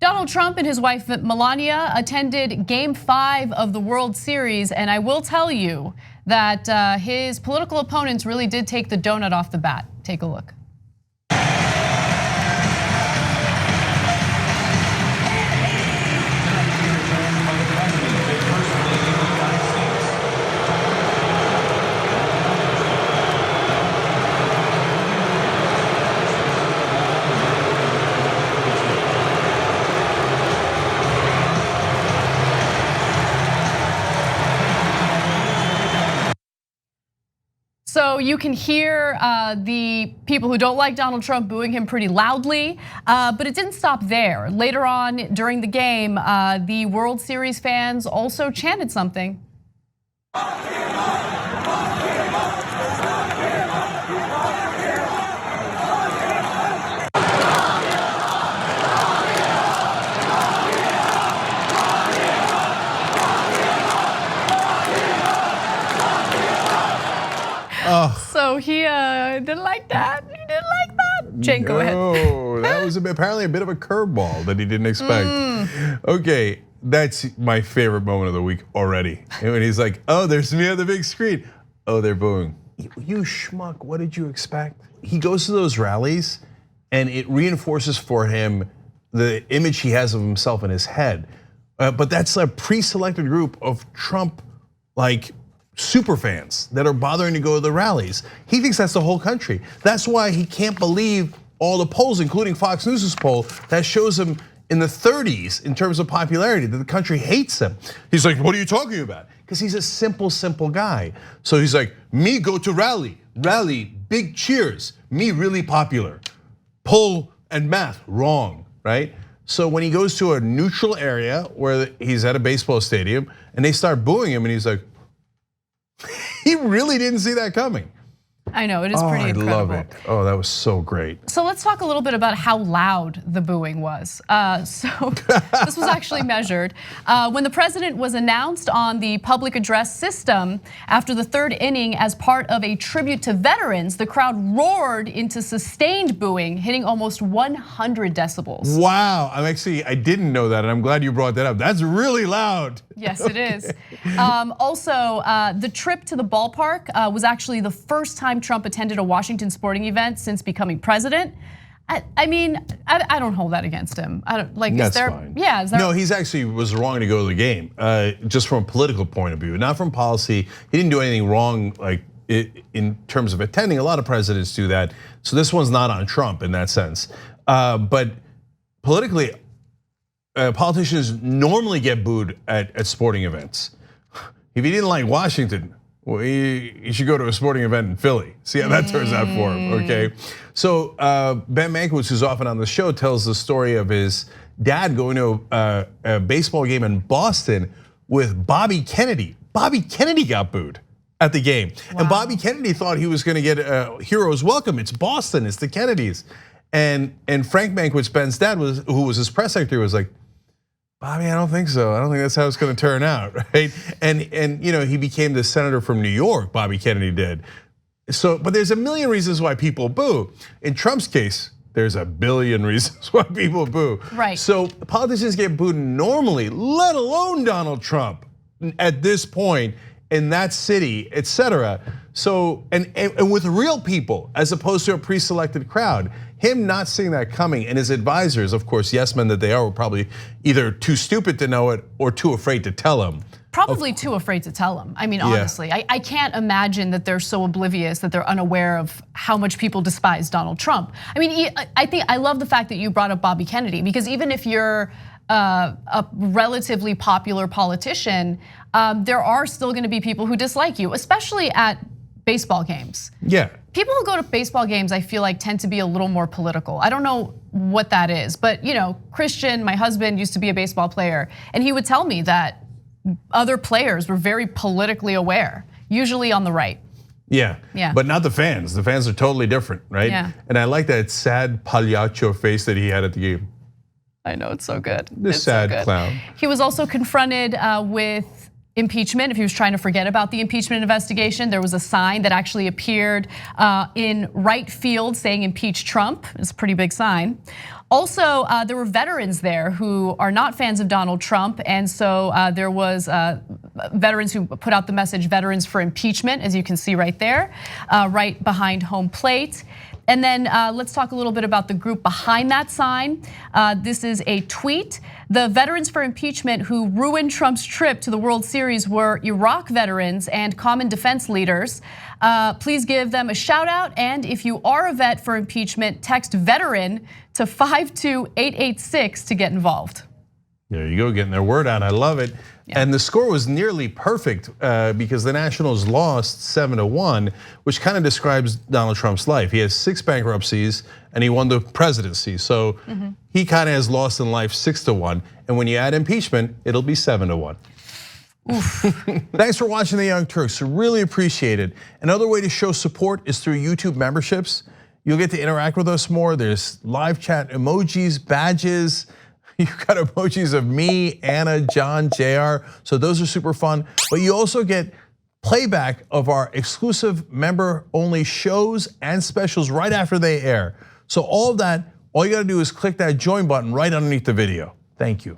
Donald Trump and his wife Melania attended Game 5 of the World Series, and I will tell you that his political opponents really did take the donut off the bat. Take a look. So you can hear the people who don't like Donald Trump booing him pretty loudly, but it didn't stop there. Later on during the game, the World Series fans also chanted something. So he didn't like that. He didn't like that. Cenk, go ahead. No, that was apparently a bit of a curveball that he didn't expect. Okay, that's my favorite moment of the week already. And when he's like, "Oh, there's me on the big screen." Oh, they're booing. You schmuck! What did you expect? He goes to those rallies, and it reinforces for him the image he has of himself in his head. But that's a pre-selected group of Trump, like, super fans that are bothering to go to the rallies. He thinks that's the whole country. That's why he can't believe all the polls, including Fox News' poll, that shows him in the 30s in terms of popularity, that the country hates him. He's like, what are you talking about? Because he's a simple guy. So he's like, me go to rally, big cheers, me really popular. Poll and math, wrong, right? So when he goes to a neutral area where he's at a baseball stadium and they start booing him and he's like, he really didn't see that coming. I know, it is pretty incredible. I love it. Oh, that was so great. So let's talk a little bit about how loud the booing was. So this was actually measured. When the president was announced on the public address system after the third inning as part of a tribute to veterans, the crowd roared into sustained booing, hitting almost 100 decibels. Wow, I didn't know that, and I'm glad you brought that up. That's really loud. Yes, it is. Also, the trip to the ballpark was actually the first time Trump attended a Washington sporting event since becoming president. I mean, I don't hold that against him. I don't like. That's fine. Yeah, is there? No, he's actually was wrong to go to the game, just from a political point of view, not from policy. He didn't do anything wrong, like in terms of attending. A lot of presidents do that, so this one's not on Trump in that sense. But politically, politicians normally get booed at sporting events. If he didn't like Washington, well, you should go to a sporting event in Philly. See how that turns out for him, okay? So Ben Mankiewicz, who's often on the show, tells the story of his dad going to a baseball game in Boston with Bobby Kennedy. Bobby Kennedy got booed at the game. Wow. And Bobby Kennedy thought he was gonna get a hero's welcome. It's Boston, it's the Kennedys. And Frank Mankiewicz, Ben's dad, who was his press secretary, was like, Bobby, I don't think so. I don't think that's how it's going to turn out, right? And he became the senator from New York, Bobby Kennedy did. So, but there's a million reasons why people boo. In Trump's case, there's a billion reasons why people boo. Right. So politicians get booed normally, let alone Donald Trump at this point in that city, etc. So, and with real people as opposed to a pre-selected crowd. Him not seeing that coming, and his advisors, of course, yes men that they are, were probably either too stupid to know it or too afraid to tell him. Probably too afraid to tell him. I mean, honestly, I can't imagine that they're so oblivious that they're unaware of how much people despise Donald Trump. I mean, I love the fact that you brought up Bobby Kennedy, because even if you're a relatively popular politician, there are still gonna be people who dislike you, especially at baseball games. Yeah. People who go to baseball games, I feel like, tend to be a little more political. I don't know what that is, but Christian, my husband, used to be a baseball player, and he would tell me that other players were very politically aware, usually on the right. Yeah, yeah, but not the fans. The fans are totally different, right? Yeah. And I like that sad pagliaccio face that he had at the game. I know, it's so good. This sad clown. He was also confronted with impeachment. If he was trying to forget about the impeachment investigation, there was a sign that actually appeared in right field saying impeach Trump. It's a pretty big sign. Also, there were veterans there who are not fans of Donald Trump, and so there was veterans who put out the message "Veterans for Impeachment," as you can see right there, right behind home plate. And then let's talk a little bit about the group behind that sign. This is a tweet. The Veterans for Impeachment who ruined Trump's trip to the World Series were Iraq veterans and common defense leaders. Please give them a shout out. And if you are a vet for impeachment, text veteran to 52886 to get involved. There you go, getting their word out. I love it. Yeah. And the score was nearly perfect because the Nationals lost 7-1, which kind of describes Donald Trump's life. He has 6 bankruptcies and he won the presidency. So he kind of has lost in life 6-1. And when you add impeachment, it'll be 7-1. Thanks for watching The Young Turks. Really appreciate it. Another way to show support is through YouTube memberships. You'll get to interact with us more. There's live chat emojis, badges. You got emojis of me, Anna, John, JR. So those are super fun. But you also get playback of our exclusive member-only shows and specials right after they air. So all of that, all you gotta do is click that join button right underneath the video. Thank you.